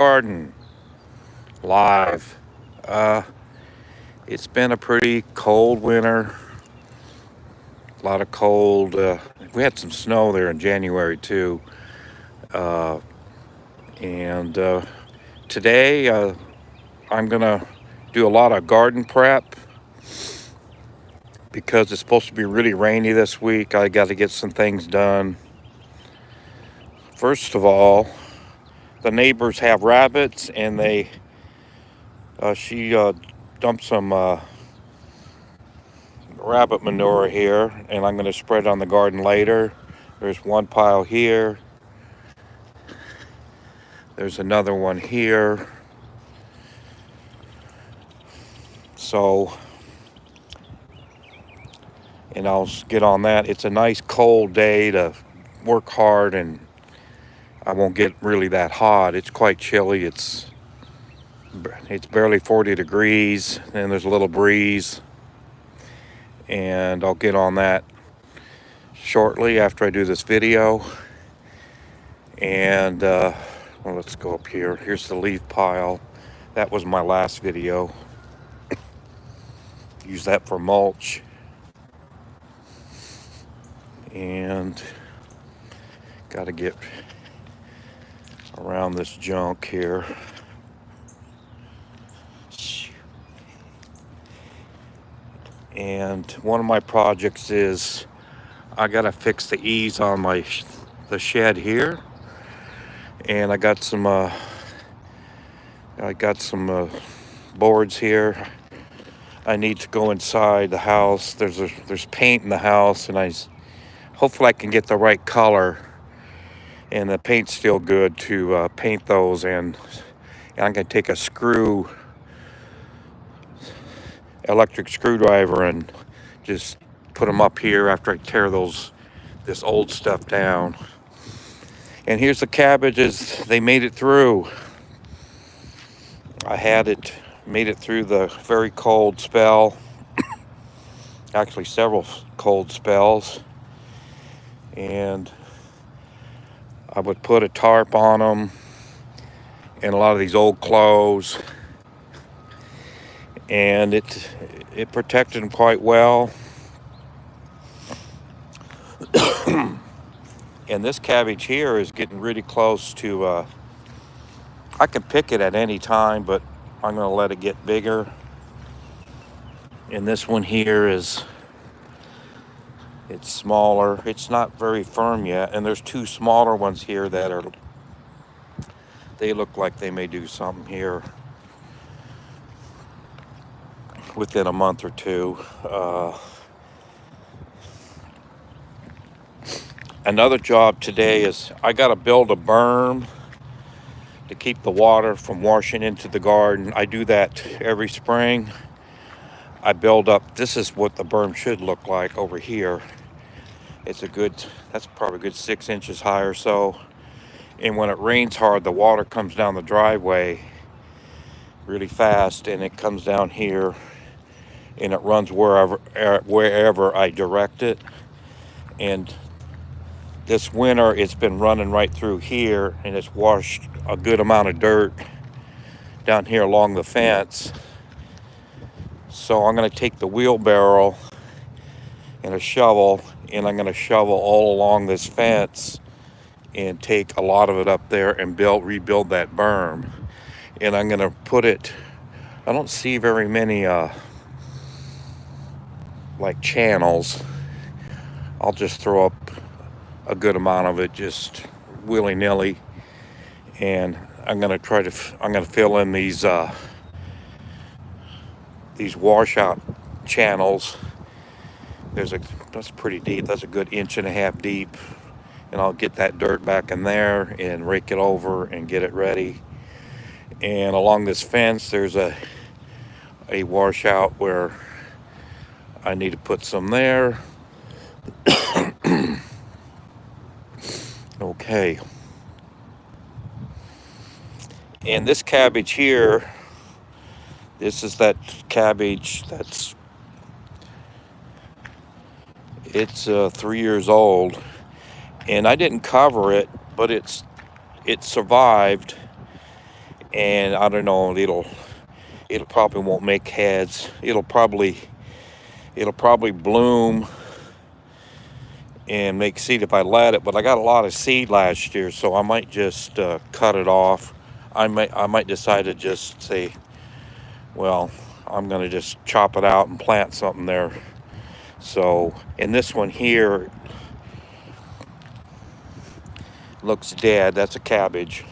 Garden live. Uh, it's been a pretty cold winter. A lot of cold. We had some snow there in January too. Uh, and today I'm gonna do a lot of garden prep because it's supposed to be really rainy this week. I got to get some things done. First of all, the neighbors have rabbits, and she dumped some rabbit manure here, and I'm going to spread it on the garden later. There's one pile here. There's another one here. So, and I'll get on that. It's a nice cold day to work hard, and I won't get really that hot. It's quite chilly. It's barely 40 degrees, and there's a little breeze. And I'll get on that shortly after I do this video. And well, let's go up here. Here's the leaf pile. That was my last video. Use that for mulch. And got to get around this junk here. And one of my projects is I got to fix the eaves on the shed here. And I got some boards here. I need to go inside the house. There's paint in the house, and hopefully I can get the right color, and the paint's still good to paint those. And I'm gonna take a electric screwdriver and just put them up here after I tear this old stuff down. And here's the cabbages. They made it through. Made it through the very cold spell. Actually, several cold spells. And I would put a tarp on them and a lot of these old clothes. And it protected them quite well. And this cabbage here is getting really close to, I can pick it at any time, but I'm going to let it get bigger. And this one here it's smaller. It's not very firm yet. And there's two smaller ones here they look like they may do something here within a month or two. Another job today is I got to build a berm to keep the water from washing into the garden. I do that every spring. I build up, this is what the berm should look like over here. That's probably a good 6 inches high or so. And when it rains hard, the water comes down the driveway really fast, and it comes down here, and it runs wherever I direct it. And this winter, it's been running right through here, and it's washed a good amount of dirt down here along the fence. So I'm going to take the wheelbarrow and a shovel, and I'm going to shovel all along this fence and take a lot of it up there and rebuild that berm. And I'm going to put it, I don't see very many like channels. I'll just throw up a good amount of it just willy-nilly, and I'm going to fill in these washout channels. That's pretty deep. That's a good 1.5 inches deep, and I'll get that dirt back in there and rake it over and get it ready. And along this fence, there's a washout where I need to put some there. Okay. And this cabbage here, this is that cabbage it's 3 years old, and I didn't cover it, but it survived. and I don't know, it'll probably won't make heads. It'll probably bloom and make seed if I let it, but I got a lot of seed last year, so I might just cut it off. I might decide to just say, well, I'm gonna just chop it out and plant something there. So, and this one here looks dead. That's a cabbage.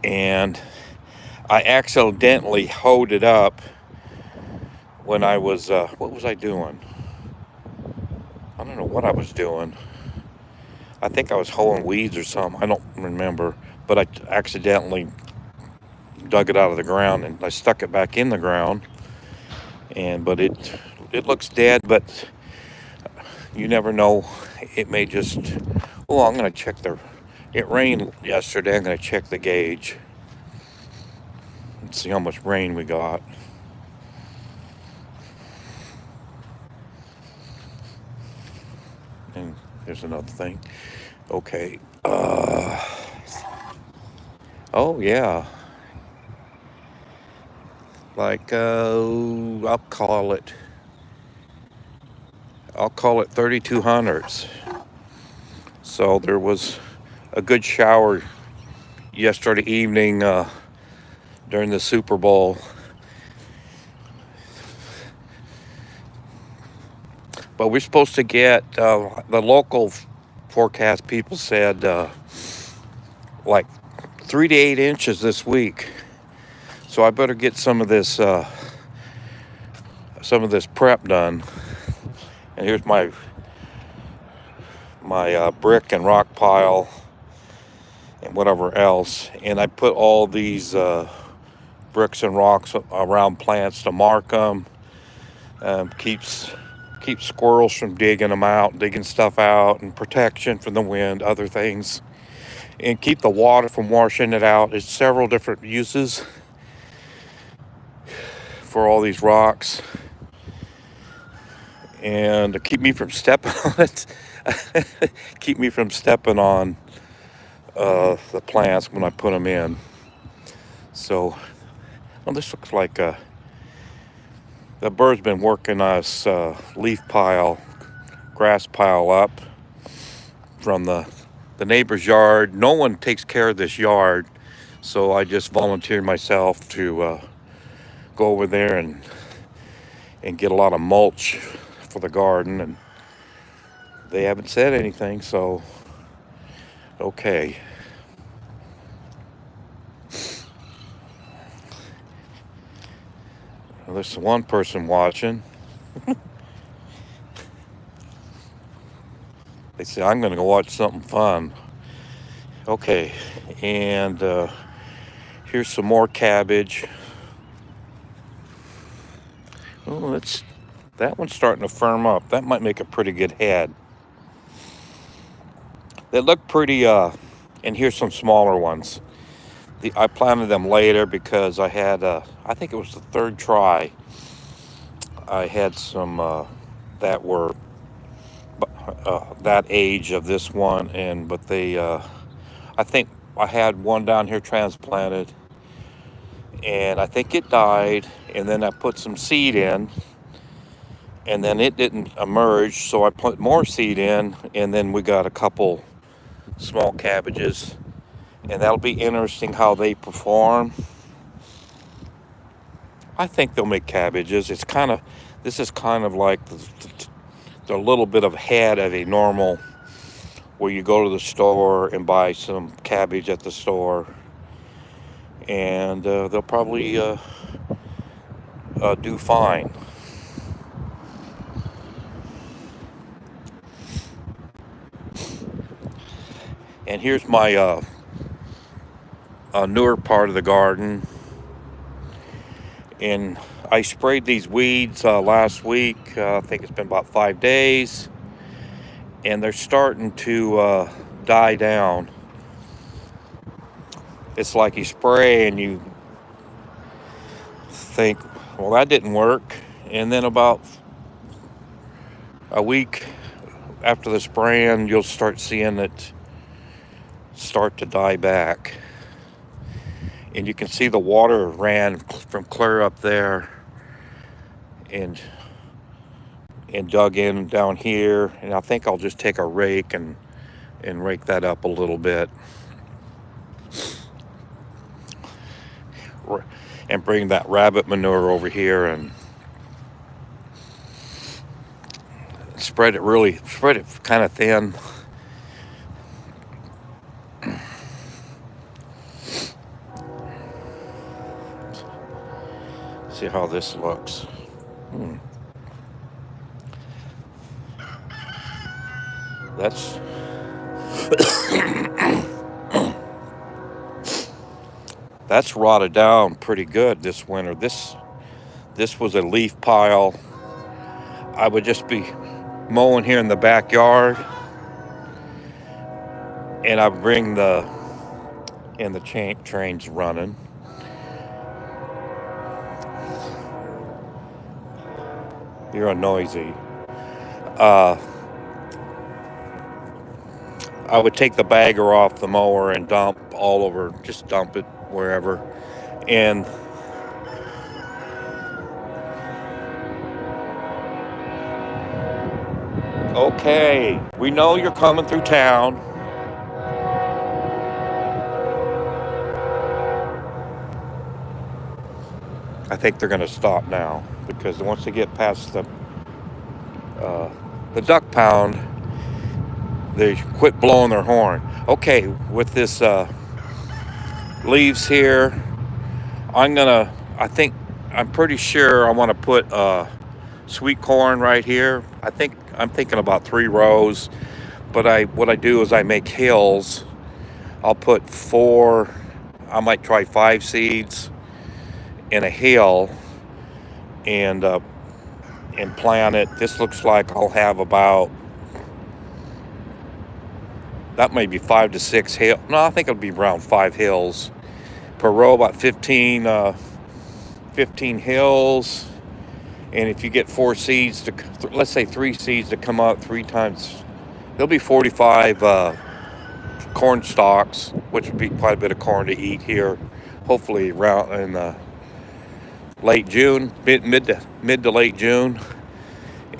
And I accidentally hoed it up when I was, what was I doing? I don't know what I was doing. I think I was hoeing weeds or something. I don't remember. But I accidentally dug it out of the ground and I stuck it back in the ground. But it looks dead, but you never know. It may just, oh, I'm going to check it rained yesterday. I'm going to check the gauge and see how much rain we got. And there's another thing. Okay. Oh, yeah. Like, I'll call it 3200s. So there was a good shower yesterday evening during the Super Bowl. But we're supposed to get, the local forecast people said, like 3 to 8 inches this week. So I better get some of this prep done. And here's my brick and rock pile and whatever else. And I put all these bricks and rocks around plants to mark them. Keeps squirrels from digging stuff out, and protection from the wind, other things, and keep the water from washing it out. It's several different uses for all these rocks, and to keep me from stepping on it. Keep me from stepping on the plants when I put them in. So, well, this looks like the bird's been working us grass pile up from the neighbor's yard. No one takes care of this yard, so I just volunteered myself to go over there and get a lot of mulch for the garden, and they haven't said anything, so okay. Well, there's one person watching. They say, I'm going to go watch something fun. Okay, and here's some more cabbage. Oh, that one's starting to firm up. That might make a pretty good head. They look pretty, and here's some smaller ones. I planted them later because I had, I think it was the third try. I had some that were that age of this one, but they, I think I had one down here transplanted, and I think it died, and then I put some seed in, and then it didn't emerge, so I put more seed in, and then we got a couple small cabbages, and that'll be interesting how they perform. I think they'll make cabbages. This is kind of like the little bit of head of a normal, where you go to the store and buy some cabbage at the store, and they'll probably do fine. And here's my newer part of the garden. And I sprayed these weeds last week. I think it's been about 5 days. And they're starting to die down. It's like you spray and you think, well, that didn't work. And then about a week after the spraying, you'll start seeing it start to die back. And you can see the water ran from clear up there and dug in down here. And I think I'll just take a rake and rake that up a little bit and bring that rabbit manure over here and spread it kind of thin. See how this looks. That's that's rotted down pretty good this winter. This was a leaf pile. I would just be mowing here in the backyard, and I bring the trains running. You're noisy. I would take the bagger off the mower and dump all over, just dump it wherever. And okay, we know you're coming through town. I think they're going to stop now because once they get past the duck pound, they quit blowing their horn. Okay, with this leaves here, I'm pretty sure I want to put sweet corn right here. I'm thinking about 3 rows, but what I do is I make hills. I'll put 4, I might try 5 seeds in a hill and plant it. This looks like I'll have about, that may be 5 to 6 hills. No, I think it'll be around 5 hills per row, about 15 hills. And if you get 4 seeds let's say 3 seeds to come out 3 times, there'll be 45 corn stalks, which would be quite a bit of corn to eat here. Hopefully around in late June, mid to late June.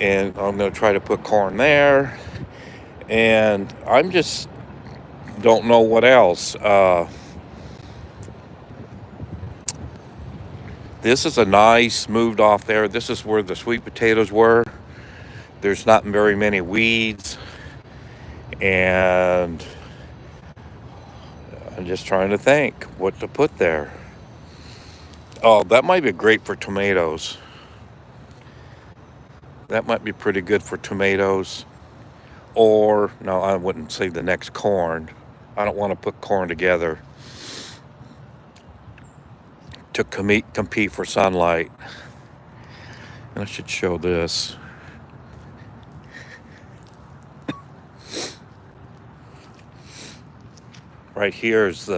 And I'm going to try to put corn there. And I'm just don't know what else. This is a nice, moved off there. This is where the sweet potatoes were. There's not very many weeds. And I'm just trying to think what to put there. Oh, that might be great for tomatoes. That might be pretty good for tomatoes. Or, no, I wouldn't say the next corn. I don't want to put corn together to compete for sunlight. And I should show this. Right here is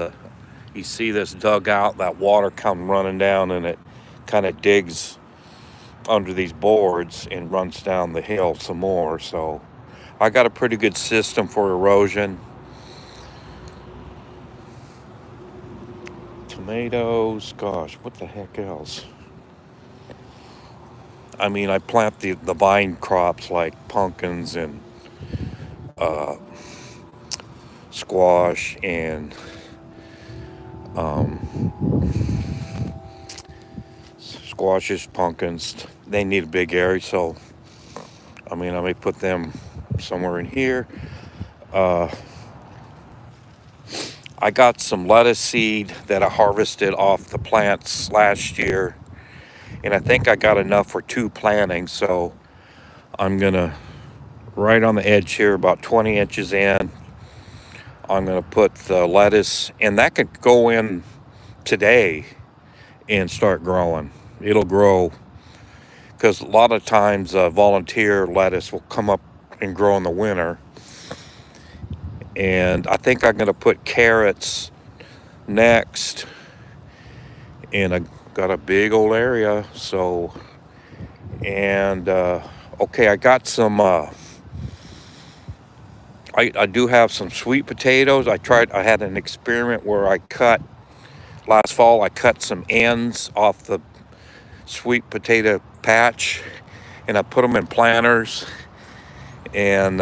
you see this dugout, that water come running down, and it kind of digs under these boards and runs down the hill some more. So I got a pretty good system for erosion. Tomatoes, gosh, what the heck else? I mean, I plant the vine crops like pumpkins and squash and squashes, pumpkins. They need a big area, so I mean, I may put them somewhere in here. I got some lettuce seed that I harvested off the plants last year, and I think I got enough for 2 plantings. So I'm gonna, right on the edge here, about 20 inches in, I'm gonna put the lettuce, and that could go in today and start growing. It'll grow, because a lot of times volunteer lettuce will come up and grow in the winter. And I think I'm going to put carrots next. And I got a big old area. So, and okay, I got some, I do have some sweet potatoes. I had an experiment where I cut last fall I cut some ends off the sweet potato patch and I put them in planters. And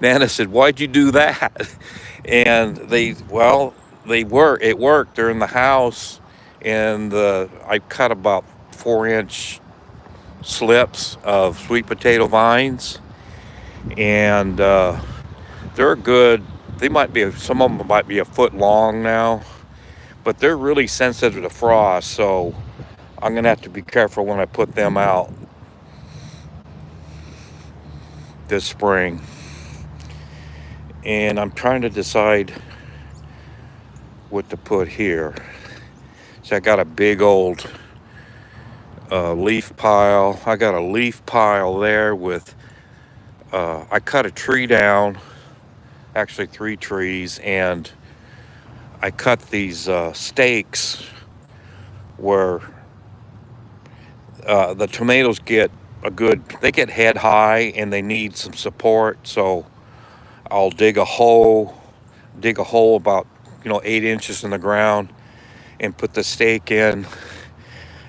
Nana said, "Why'd you do that?" And it worked. They're in the house, and I cut about 4-inch slips of sweet potato vines, and they're good. Some of them might be a foot long now, but they're really sensitive to frost, so I'm gonna have to be careful when I put them out this spring. And I'm trying to decide what to put here. So I got a big old leaf pile. I got a leaf pile there with, I cut a tree down, actually 3 trees, and I cut these stakes where the tomatoes get they get head high and they need some support. So I'll dig a hole about 8 inches in the ground and put the stake in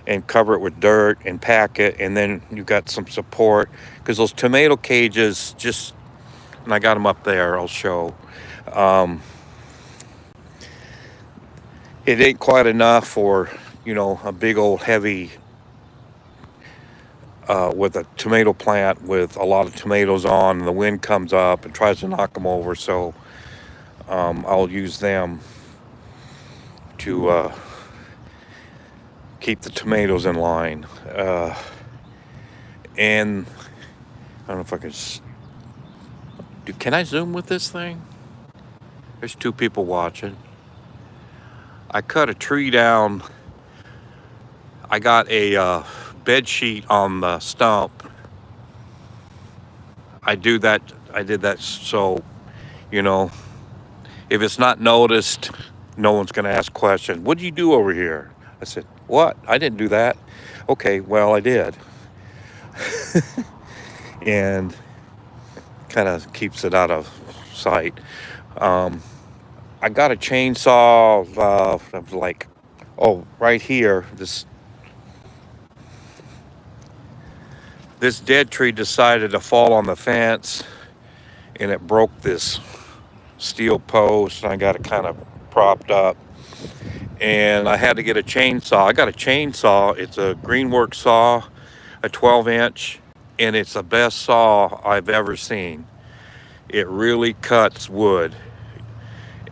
and cover it with dirt and pack it, and then you got some support, because those tomato cages and I got them up there, I'll show. It ain't quite enough for a big old heavy with a tomato plant with a lot of tomatoes on, and the wind comes up and tries to knock them over. So I'll use them to keep the tomatoes in line. And I don't know if I can I zoom with this thing? There's 2 people watching. I cut a tree down. I got a bed sheet on the stump. I did that so, if it's not noticed, no one's gonna ask questions. What did you do over here? I said, what? I didn't do that. Okay, well, I did. And kind of keeps it out of sight. I got a chainsaw right here. This dead tree decided to fall on the fence, and it broke this steel post, and I got it kind of propped up. And I had to get a chainsaw. I got a chainsaw. It's a Greenworks saw, a 12-inch, and it's the best saw I've ever seen. It really cuts wood.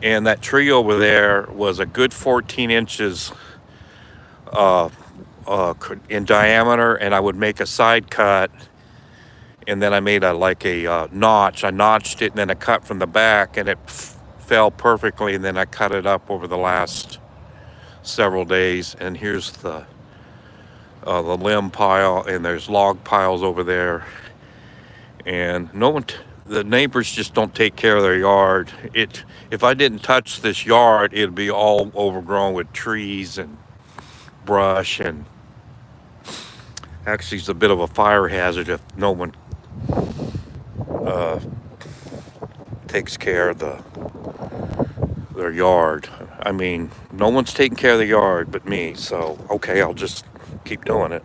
And that tree over there was a good 14 inches in diameter, and I would make a side cut, and then I made a notch. I notched it, and then I cut from the back, and it fell perfectly, and then I cut it up over the last several days. And here's the limb pile, and there's log piles over there, and the neighbors just don't take care of their yard. If I didn't touch this yard, it'd be all overgrown with trees and brush, and actually it's a bit of a fire hazard if no one takes care of their yard. I mean, no one's taking care of the yard but me, so okay, I'll just keep doing it.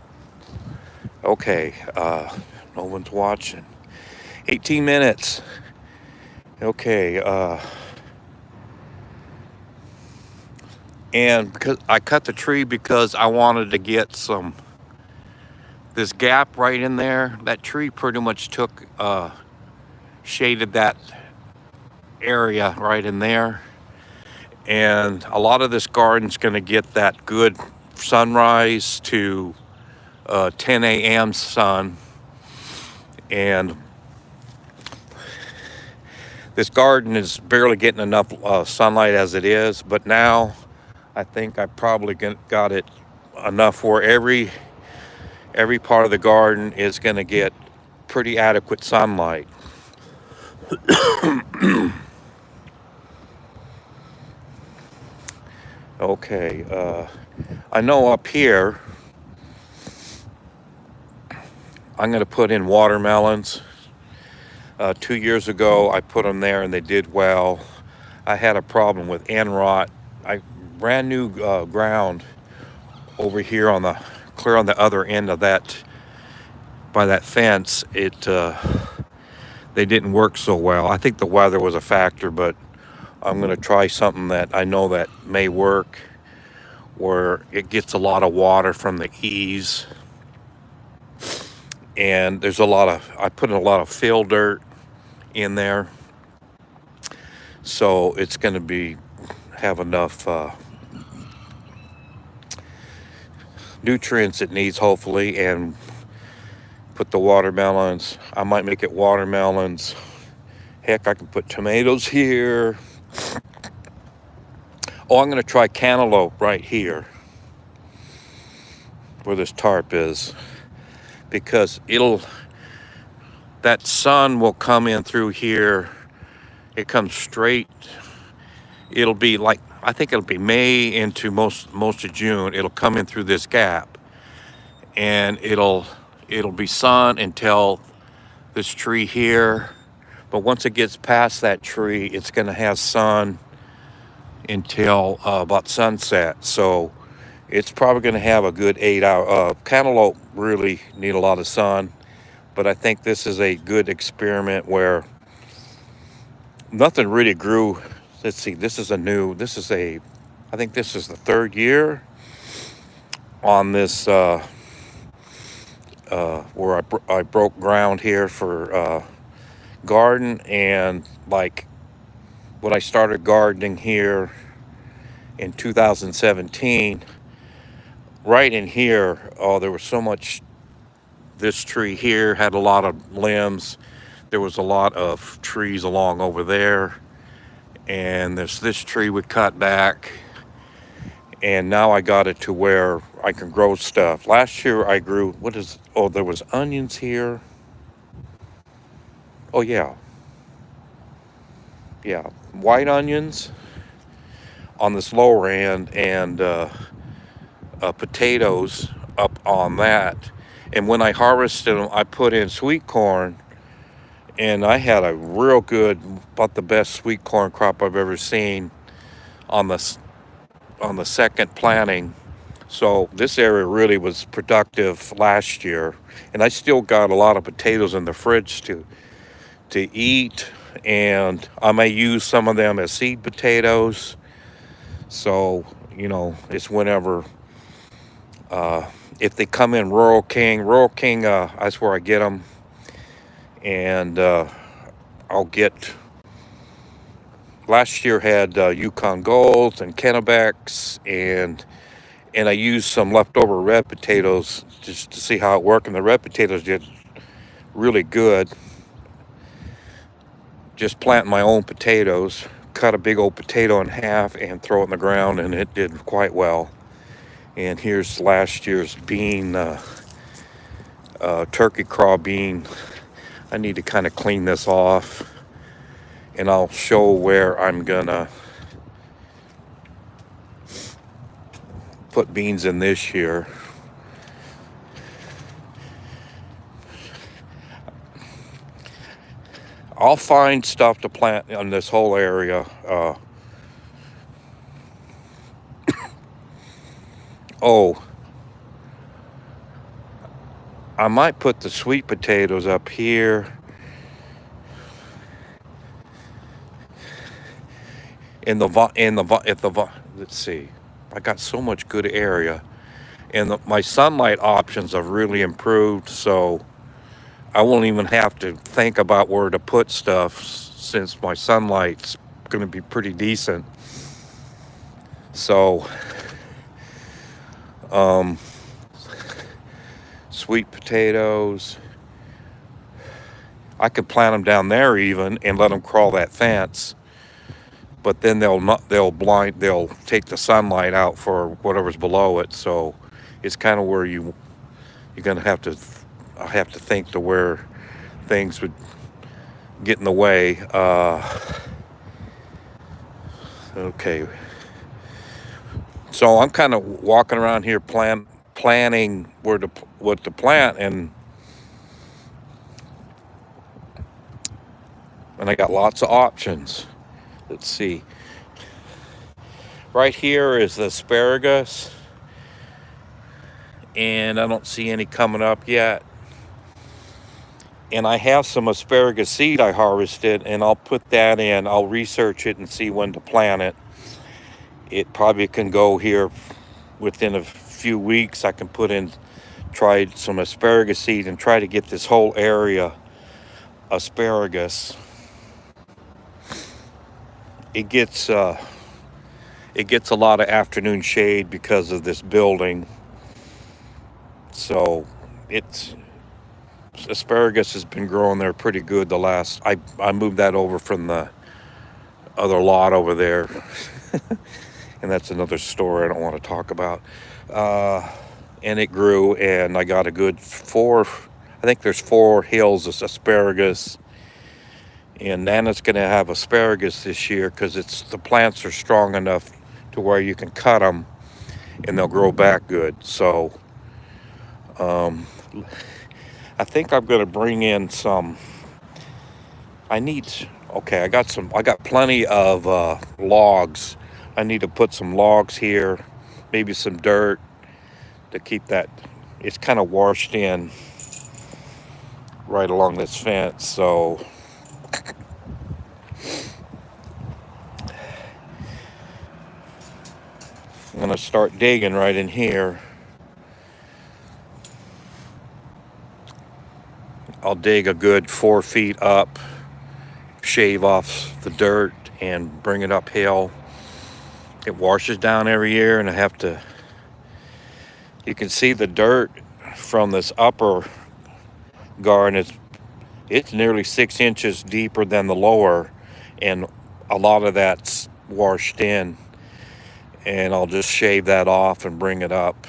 Okay, no one's watching. 18 minutes. Okay, and because I cut the tree because I wanted to get this gap right in there. That tree pretty much shaded that area right in there. And a lot of this garden's gonna get that good sunrise to 10 a.m. sun. And this garden is barely getting enough sunlight as it is, but now I think I probably got it enough where every part of the garden is going to get pretty adequate sunlight. Okay, I know up here I'm going to put in watermelons. 2 years ago I put them there and they did well. I had a problem with end rot. I brand new ground over here on the clear on the other end of that by that fence. They didn't work so well. I think the weather was a factor, but I'm going to try something that I know that may work, where it gets a lot of water from the eaves, and there's I put a lot of fill dirt in there, so it's going to have enough nutrients it needs, hopefully. And put the watermelons. I might make it watermelons. Heck, I can put tomatoes here. Oh, I'm going to try cantaloupe right here where this tarp is, because that sun will come in through here. It comes straight. It'll be like, I think it'll be May into most of June. It'll come in through this gap, and it'll be sun until this tree here. But once it gets past that tree, it's going to have sun until about sunset. So it's probably going to have a good 8 hour. Cantaloupe really need a lot of sun, but I think this is a good experiment where nothing really grew. Let's see, I think this is the third year on this where I broke ground here for garden. And like when I started gardening here in 2017, right in here, there was so much. This tree here had a lot of limbs. There was a lot of trees along over there, and this tree would cut back, and now I got it to where I can grow stuff. Last year I grew, there was onions here. Oh yeah, white onions on this lower end, and potatoes up on that. And when I harvested them, I put in sweet corn, and I had a real good, about the best sweet corn crop I've ever seen on the second planting. So this area really was productive last year, and I still got a lot of potatoes in the fridge to eat, and I may use some of them as seed potatoes. So it's whenever. If they come in Rural King, that's where I get them. And I'll get, last year had Yukon Golds and Kennebecs, and I used some leftover red potatoes just to see how it worked, and the red potatoes did really good. Just planting my own potatoes, cut a big old potato in half and throw it in the ground, and it did quite well. And here's last year's bean, turkey craw bean. I need to kind of clean this off, and I'll show where I'm gonna put beans in this year. I'll find stuff to plant in this whole area. I might put the sweet potatoes up here let's see. I got so much good area, and my sunlight options have really improved, so I won't even have to think about where to put stuff, since my sunlight's going to be pretty decent. So sweet potatoes, I could plant them down there even and let them crawl that fence, but then they'll take the sunlight out for whatever's below it. So it's kind of where you're gonna have to think to where things would get in the way. Okay, so I'm kind of walking around here planning what to plant, and I got lots of options. Let's see. Right here is the asparagus, and I don't see any coming up yet. And I have some asparagus seed I harvested, and I'll put that in. I'll research it and see when to plant it. It probably can go here within a few weeks. I can put in, try some asparagus seed and try to get this whole area asparagus. It gets a lot of afternoon shade because of this building. So it's asparagus has been growing there pretty good the last, I moved that over from the other lot over there. And that's another story I don't want to talk about. And it grew, and I got a good I think there's 4 hills of asparagus. And Nana's going to have asparagus this year because the plants are strong enough to where you can cut them and they'll grow back good. So I think I'm going to bring in some. I got plenty of logs. I need to put some logs here, maybe some dirt to keep that. It's kind of washed in right along this fence. So I'm going to start digging right in here. I'll dig a good 4 feet up, shave off the dirt, and bring it uphill. It washes down every year, and you can see the dirt from this upper garden. It's nearly 6 inches deeper than the lower, and a lot of that's washed in. And I'll just shave that off and bring it up.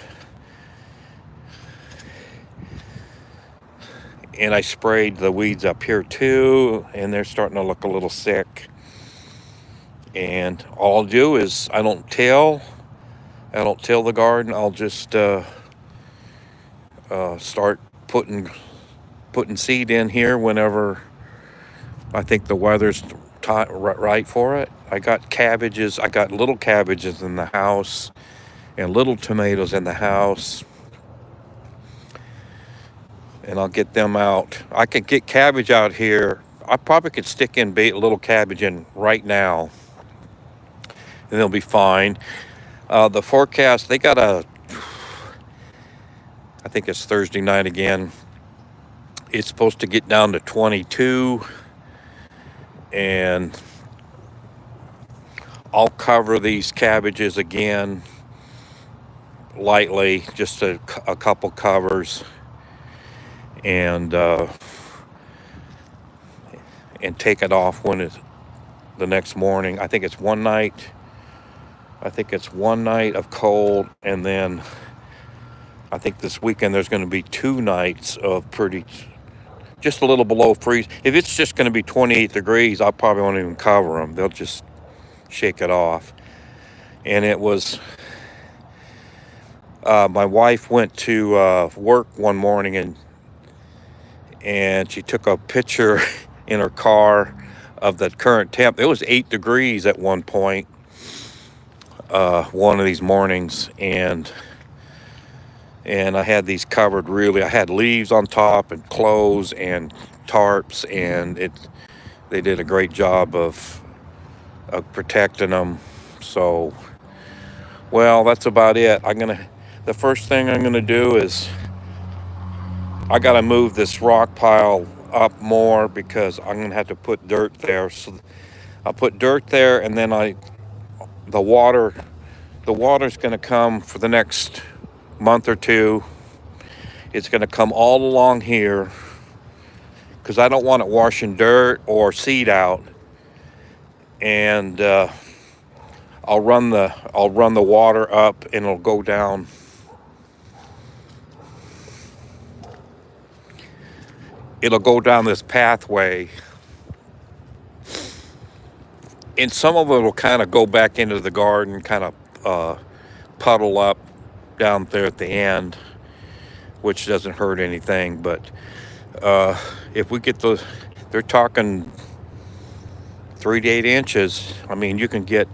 And I sprayed the weeds up here too, and they're starting to look a little sick. And all I'll do is I don't till the garden. I'll just start putting seed in here whenever I think the weather's right for it. I got cabbages. I got little cabbages in the house and little tomatoes in the house. And I'll get them out. I can get cabbage out here. I probably could stick in a little cabbage in right now, and they'll be fine. The forecast, I think it's Thursday night again. It's supposed to get down to 22, and I'll cover these cabbages again lightly, just a couple covers, and take it off when it's the next morning. I think it's one night of cold, and then I think this weekend there's going to be 2 nights of just a little below freeze. If it's just going to be 28 degrees, I probably won't even cover them. They'll just shake it off. And it was, my wife went to work one morning, and she took a picture in her car of the current temp. It was 8 degrees at one point, one of these mornings, and I had these covered really. I had leaves on top and clothes and tarps, and they did a great job of protecting them. So, well, that's about it. The first thing I'm gonna do is I gotta move this rock pile up more because I'm gonna have to put dirt there. So I'll put dirt there, and then the water's gonna come for the next month or 2. It's gonna come all along here because I don't want it washing dirt or seed out. And I'll run the water up, and it'll go down. It'll go down this pathway, and some of it will kind of go back into the garden, kind of puddle up down there at the end, which doesn't hurt anything. But if we get they're talking 3 to 8 inches. I mean, you can get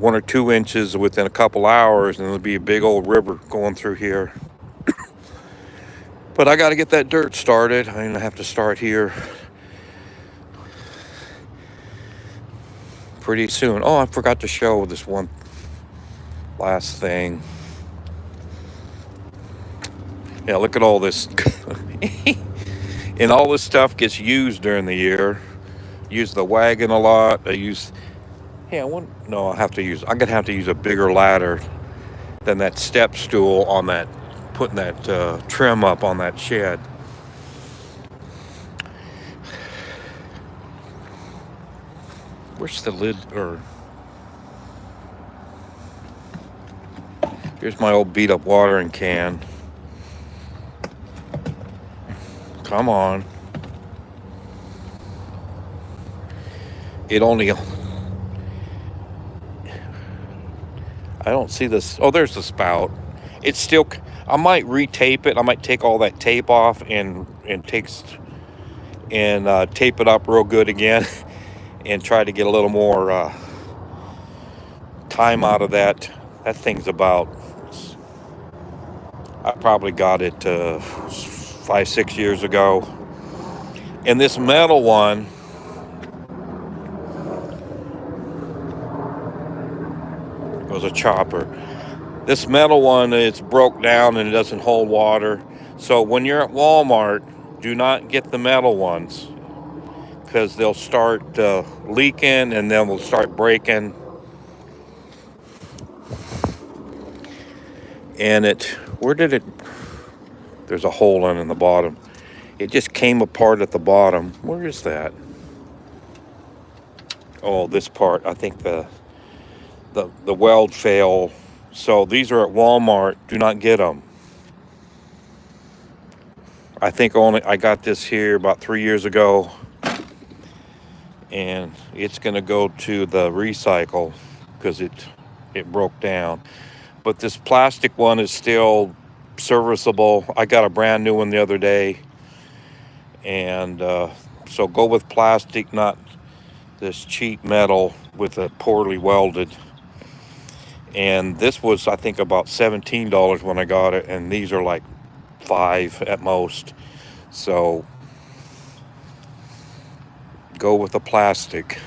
1 or 2 inches within a couple hours, and there'll be a big old river going through here. But I got to get that dirt started. I'm going to have to start here pretty soon. Oh, I forgot to show this one last thing. Yeah, look at all this. And all this stuff gets used during the year. Use the wagon a lot. I I'm gonna have to use a bigger ladder than that step stool on that, putting that trim up on that shed. Where's the lid? Or here's my old beat up watering can. Come on. I don't see this. Oh, there's the spout. It's still, I might retape it. I might take all that tape off and tape it up real good again and try to get a little more time out of that. That thing's about, I probably got it 5-6 years ago. And this metal one, was a chopper. This metal one, it's broke down and it doesn't hold water. So when you're at Walmart, do not get the metal ones, because they'll start leaking and then will start breaking. And there's a hole in the bottom. It just came apart at the bottom. Where is that? Oh, this part, I think the weld failed. So these are at Walmart. Do not get them. I think I got this here about 3 years ago, and it's going to go to the recycle because it broke down. But this plastic one is still serviceable. I got a brand new one the other day, and so go with plastic, not this cheap metal with a poorly welded. And this was, I think, about $17 when I got it, and these are like $5 at most. So go with the plastic.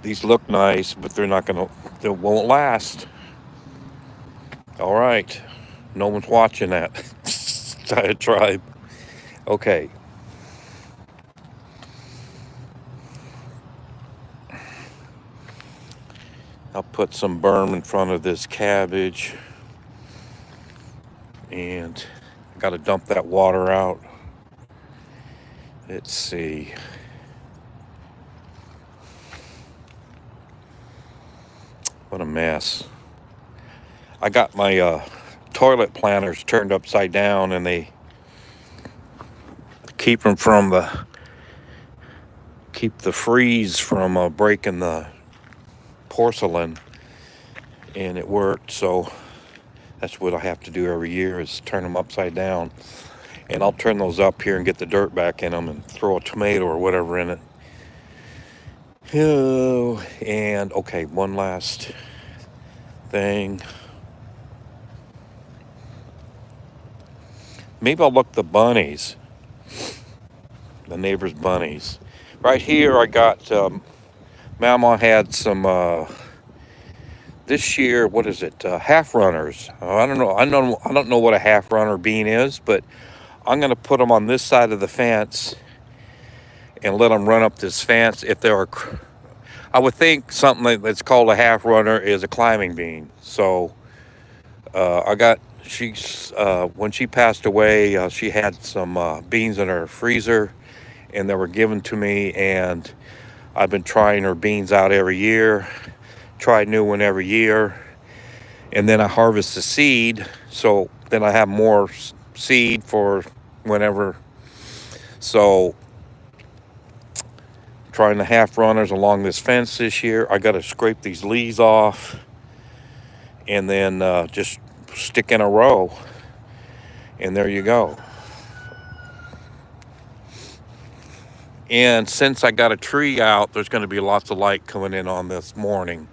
These look nice, but they won't last. All right, no one's watching that. Diatribe. Okay. I'll put some berm in front of this cabbage, and I got to dump that water out. Let's see. What a mess. I got my toilet planters turned upside down, and they keep the freeze from breaking the porcelain, and it worked. So that's what I have to do every year, is turn them upside down. And I'll turn those up here and get the dirt back in them and throw a tomato or whatever in it. Oh, and okay, one last thing. Maybe I'll look the bunnies, the neighbor's bunnies. Right here I got, Mama had some, this year, what is it, half runners. I don't know what a half runner bean is, but I'm going to put them on this side of the fence and let them run up this fence. I would think something that's called a half runner is a climbing bean. So when she passed away, she had some beans in her freezer, and they were given to me, and I've been trying her beans out every year, try a new one every year, and then I harvest the seed, so then I have more seed for whenever. So trying the half runners along this fence this year. I got to scrape these leaves off and then just stick in a row, and there you go. And since I got a tree out, there's going to be lots of light coming in on this morning.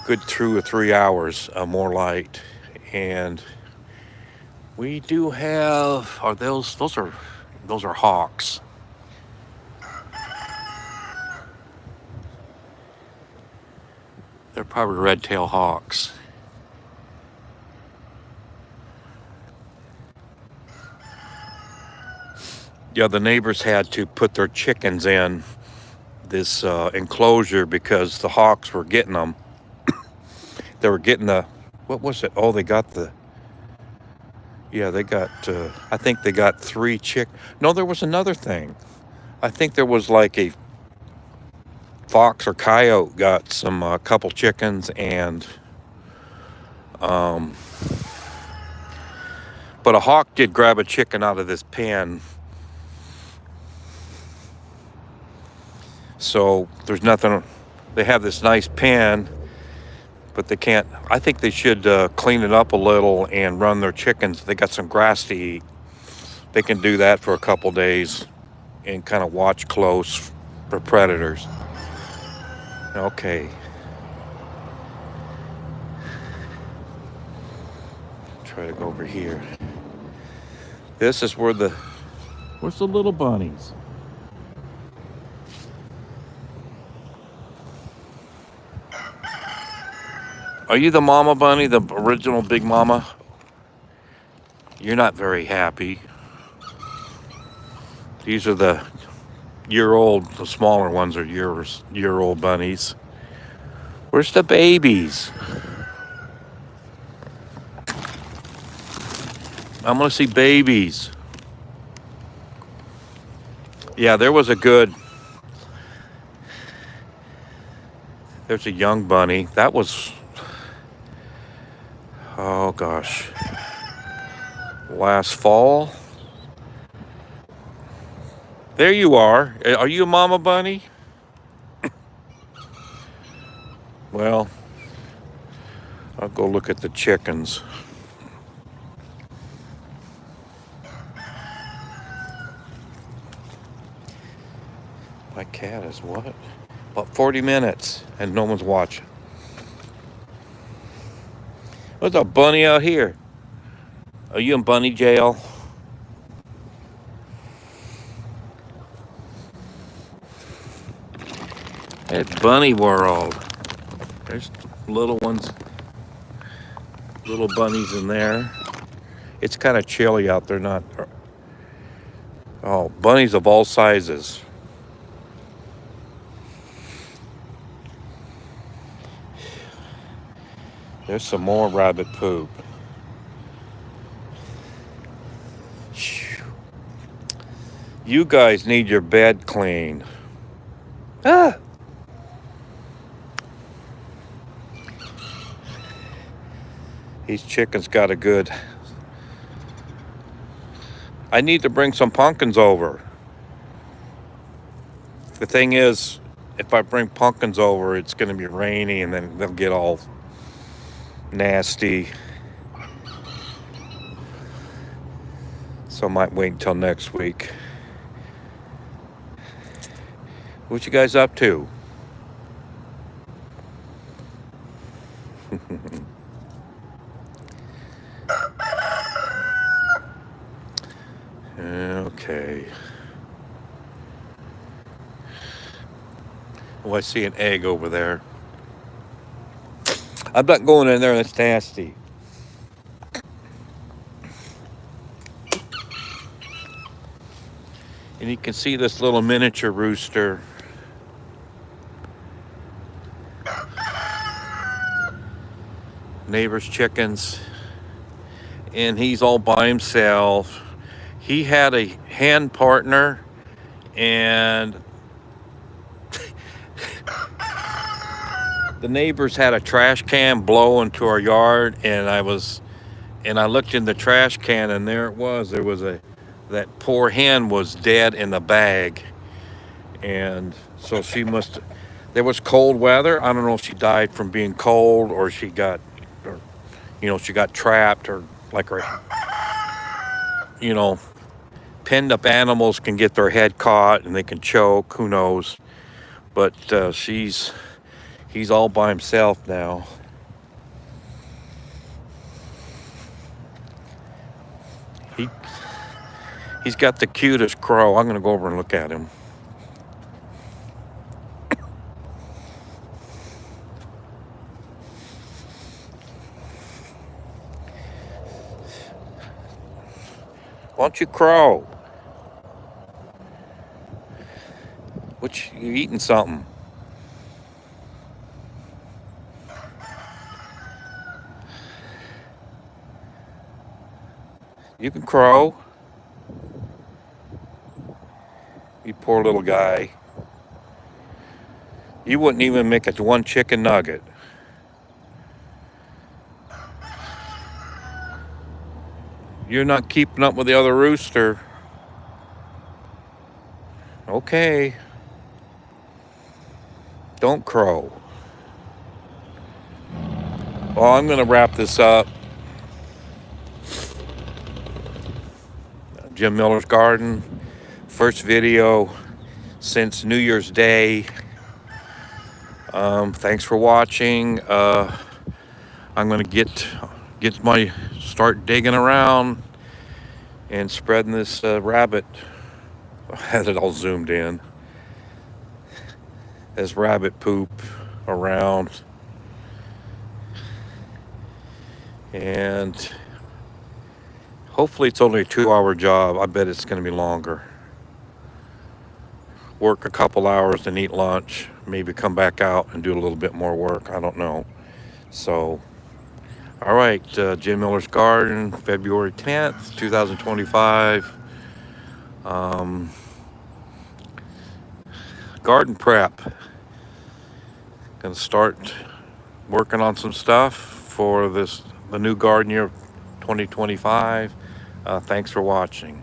good 2 or 3 hours more light. And we do have, are those are hawks. They're probably red-tailed hawks. Yeah, the neighbors had to put their chickens in this enclosure because the hawks were getting them. They were getting what was it? Oh, they got I think they got 3 No, there was another thing. I think there was like a fox or coyote got some couple chickens, and but a hawk did grab a chicken out of this pen. So there's nothing. They have this nice pen, but they can't. I think they should clean it up a little and run their chickens. They got some grass to eat. They can do that for a couple days and kind of watch close for predators. Okay. Try to go over here. This is where's the little bunnies? Are you the mama bunny, the original big mama? You're not very happy. These are the the smaller ones are year-old bunnies. Where's the babies? I'm gonna see babies. Yeah, there's a young bunny. That was, oh gosh, last fall. There you are. Are you a mama bunny? Well, I'll go look at the chickens. My cat is what? About 40 minutes and no one's watching. There's a bunny out here. Are you in bunny jail? It's bunny world. There's little ones, little bunnies in there. It's kind of chilly out there, oh, bunnies of all sizes. There's some more rabbit poop. You guys need your bed cleaned. Ah! These chickens got a good... I need to bring some pumpkins over. The thing is, if I bring pumpkins over, it's going to be rainy and then they'll get all nasty. So I might wait until next week. What you guys up to? Okay. Oh, I see an egg over there. I'm not going in there, that's nasty. And you can see this little miniature rooster. Neighbor's chickens. And he's all by himself. He had a hen partner, and the neighbors had a trash can blow into our yard, and I looked in the trash can, and there it was. That poor hen was dead in the bag. And so there was cold weather. I don't know if she died from being cold or she got trapped, or like her, penned up animals can get their head caught and they can choke, who knows. But he He's all by himself now. He he's got the cutest crow. I'm gonna go over and look at him. Why don't you crow? You eating something? You can crow. You poor little guy. You wouldn't even make it to one chicken nugget. You're not keeping up with the other rooster. Okay. Don't crow. Well, I'm going to wrap this up. Jim Miller's Garden. First video since New Year's Day. Thanks for watching. I'm going to start digging around and spreading this rabbit. I had it all zoomed in. This rabbit poop around. And hopefully it's only a 2-hour job. I bet it's going to be longer. Work a couple hours and eat lunch. Maybe come back out and do a little bit more work. I don't know. So, all right. Jim Miller's Garden, February 10th, 2025. Garden prep. Gonna start working on some stuff for the new garden year of 2025. Thanks for watching.